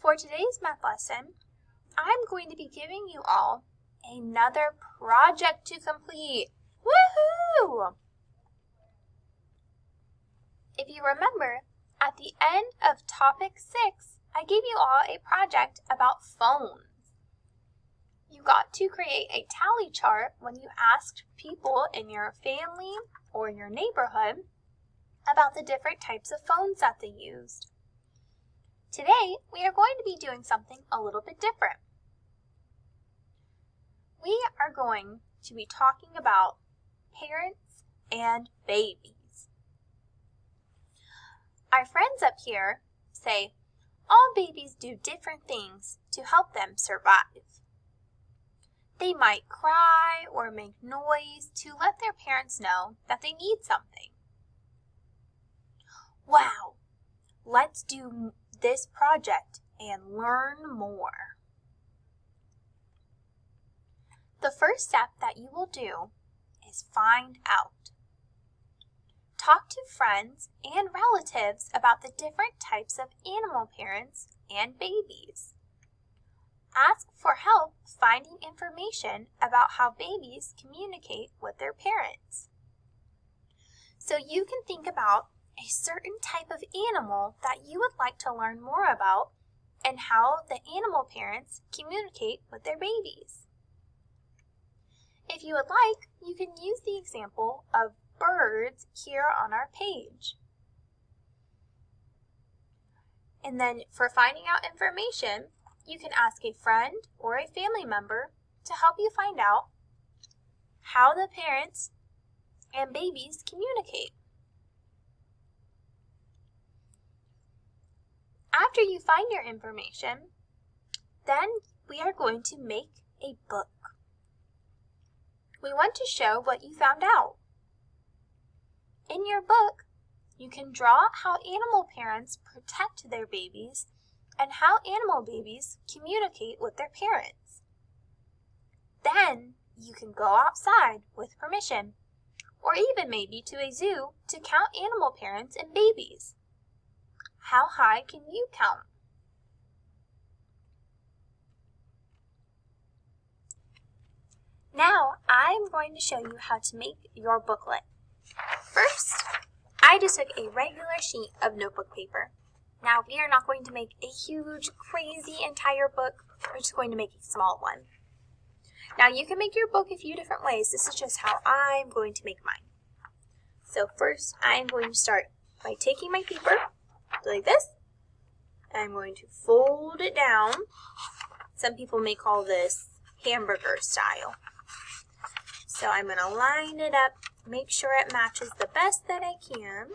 For today's math lesson, I'm going to be giving you all another project to complete. Woohoo! If you remember, at the end of topic 6, I gave you all a project about phones. You got to create a tally chart when you asked people in your family or your neighborhood about the different types of phones that they used. Today, we are going to be doing something a little bit different. We are going to be talking about parents and babies. Our friends up here say, all babies do different things to help them survive. They might cry or make noise to let their parents know that they need something. Wow, let's do this project and learn more. The first step that you will do is find out. Talk to friends and relatives about the different types of animal parents and babies. Ask for help finding information about how babies communicate with their parents. So you can think about a certain type of animal that you would like to learn more about and how the animal parents communicate with their babies. If you would like, you can use the example of birds here on our page. And then for finding out information, you can ask a friend or a family member to help you find out how the parents and babies communicate. After you find your information, then we are going to make a book. We want to show what you found out. In your book, you can draw how animal parents protect their babies and how animal babies communicate with their parents. Then you can go outside with permission, or even maybe to a zoo to count animal parents and babies. How high can you count? Now, I'm going to show you how to make your booklet. First, I just took a regular sheet of notebook paper. Now, we are not going to make a huge, crazy entire book. We're just going to make a small one. Now, you can make your book a few different ways. This is just how I'm going to make mine. So first, I'm going to start by taking my paper, like this. I'm going to fold it down. Some people may call this hamburger style. So I'm going to line it up, make sure it matches the best that I can.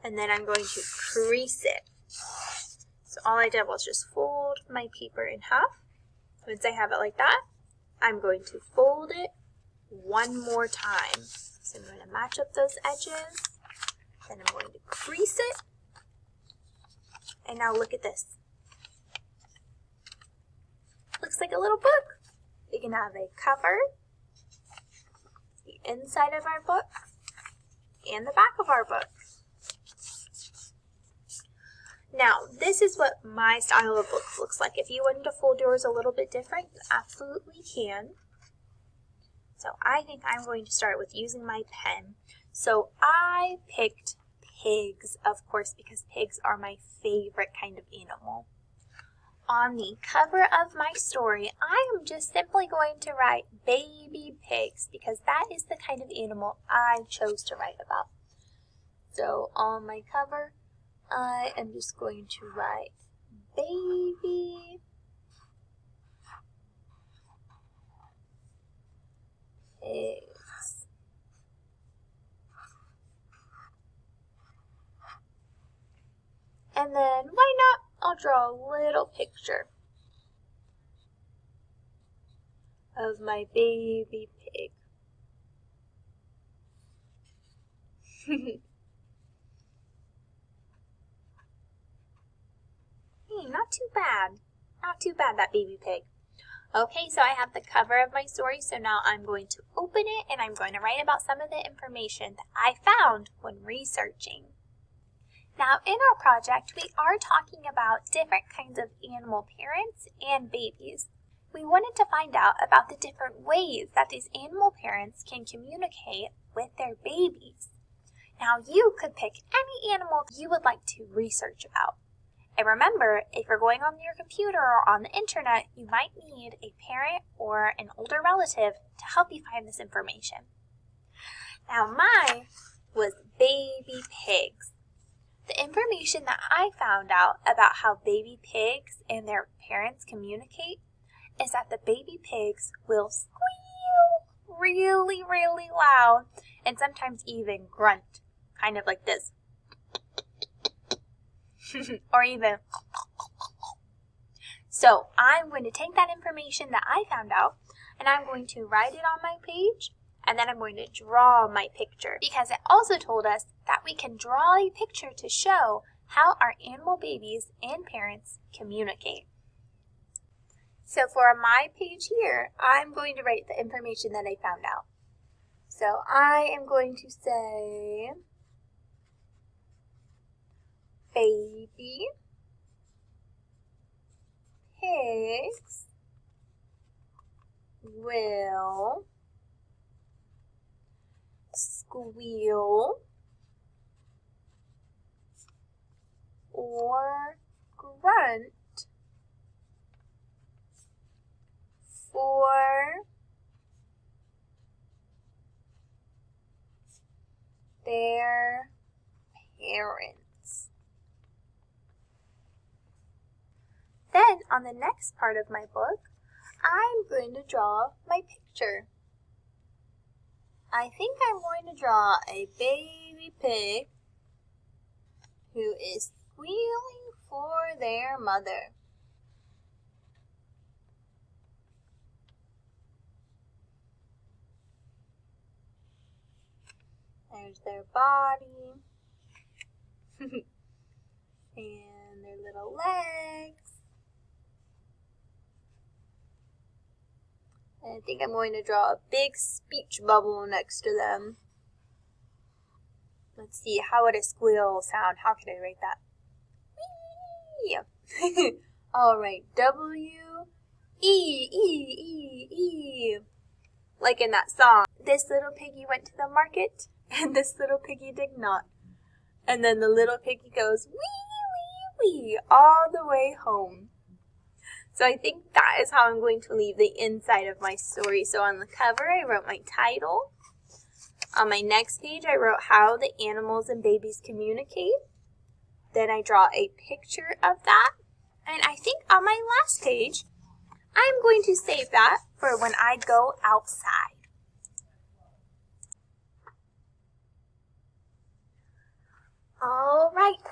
And then I'm going to crease it. So all I did was just fold my paper in half. Once I have it like that, I'm going to fold it one more time. So I'm going to match up those edges. Then I'm going to crease it. And now look at this. Looks like a little book. We can have a cover, the inside of our book, and the back of our book. Now, this is what my style of book looks like. If you wanted to fold yours a little bit different, you absolutely can. So I think I'm going to start with using my pen. So I picked pigs, of course, because pigs are my favorite kind of animal. On the cover of my story, I am just simply going to write baby pigs because that is the kind of animal I chose to write about. So on my cover, I am just going to write baby pigs. And then, why not, I'll draw a little picture of my baby pig. Hey, not too bad. Not too bad, that baby pig. Okay, so I have the cover of my story, so now I'm going to open it and I'm going to write about some of the information that I found when researching. Now, in our project, we are talking about different kinds of animal parents and babies. We wanted to find out about the different ways that these animal parents can communicate with their babies. Now, you could pick any animal you would like to research about. And remember, if you're going on your computer or on the internet, you might need a parent or an older relative to help you find this information. Now, mine was baby pigs. The information that I found out about how baby pigs and their parents communicate is that the baby pigs will squeal really, really loud and sometimes even grunt, kind of like this. Or even. So I'm going to take that information that I found out and I'm going to write it on my page and then I'm going to draw my picture because it also told us that we can draw a picture to show how our animal babies and parents communicate. So for my page here, I'm going to write the information that I found out. So I am going to say baby pigs will squeal or grunt for their parents. Then on the next part of my book, I'm going to draw my picture. I think I'm going to draw a baby pig who is squealing for their mother. There's their body and their little legs. And I think I'm going to draw a big speech bubble next to them. Let's see, how would a squeal sound? How can I write that? Wee! Alright, W-E-E-E-E. Like in that song. This little piggy went to the market, and this little piggy did not. And then the little piggy goes, wee, wee, wee, all the way home. So I think that is how I'm going to leave the inside of my story. So on the cover, I wrote my title. On my next page, I wrote how the animals and babies communicate. Then I draw a picture of that. And I think on my last page, I'm going to save that for when I go outside. All right,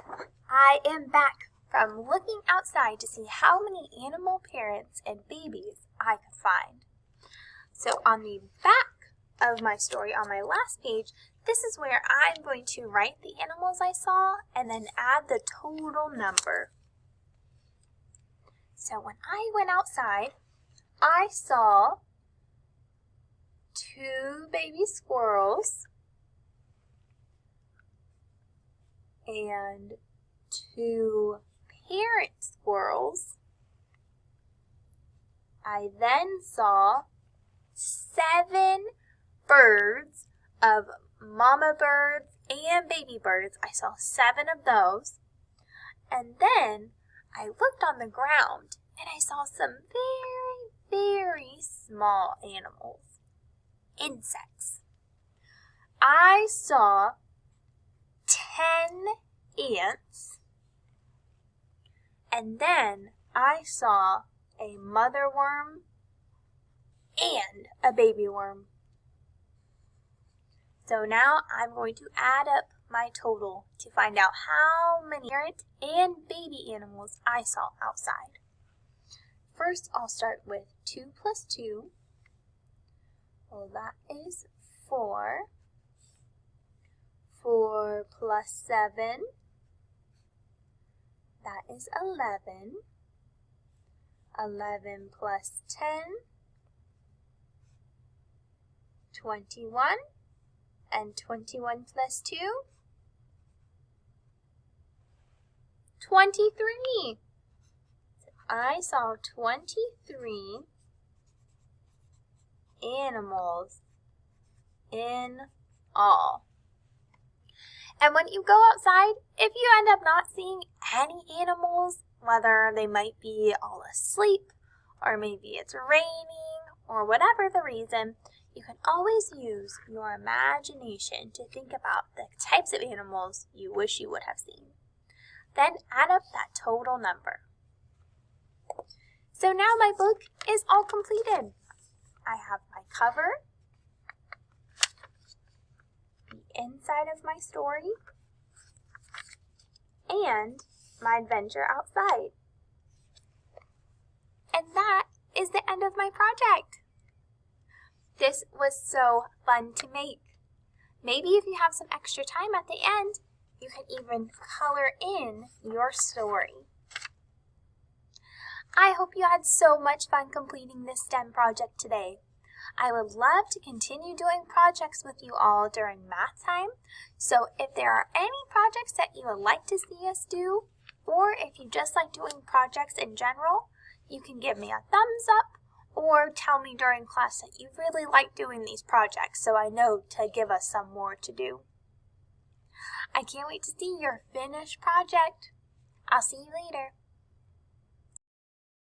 I am back from looking outside to see how many animal parents and babies I could find. So on the back of my story on my last page, this is where I'm going to write the animals I saw and then add the total number. So when I went outside, I saw 2 baby squirrels and 2 parent squirrels. I then saw 7 birds of mama birds and baby birds. I saw 7 of those. And then I looked on the ground and I saw some very, very small animals, insects. I saw 10 ants, and then I saw a mother worm and a baby worm. So now I'm going to add up my total to find out how many parent and baby animals I saw outside. First, I'll start with 2 plus 2. Well, that is 4. 4 plus 7. That is 11. 11 plus 10. 21. And 21 plus 2. 23. I saw 23 animals in all. And when you go outside, if you end up not seeing any animals, whether they might be all asleep, or maybe it's raining, or whatever the reason, you can always use your imagination to think about the types of animals you wish you would have seen. Then add up that total number. So now my book is all completed. I have my cover, the inside of my story, and my adventure outside. And that is the end of my project. This was so fun to make. Maybe if you have some extra time at the end, you can even color in your story. I hope you had so much fun completing this STEM project today. I would love to continue doing projects with you all during math time, so if there are any projects that you would like to see us do, or if you just like doing projects in general, you can give me a thumbs up or tell me during class that you really like doing these projects so I know to give us some more to do. I can't wait to see your finished project. I'll see you later.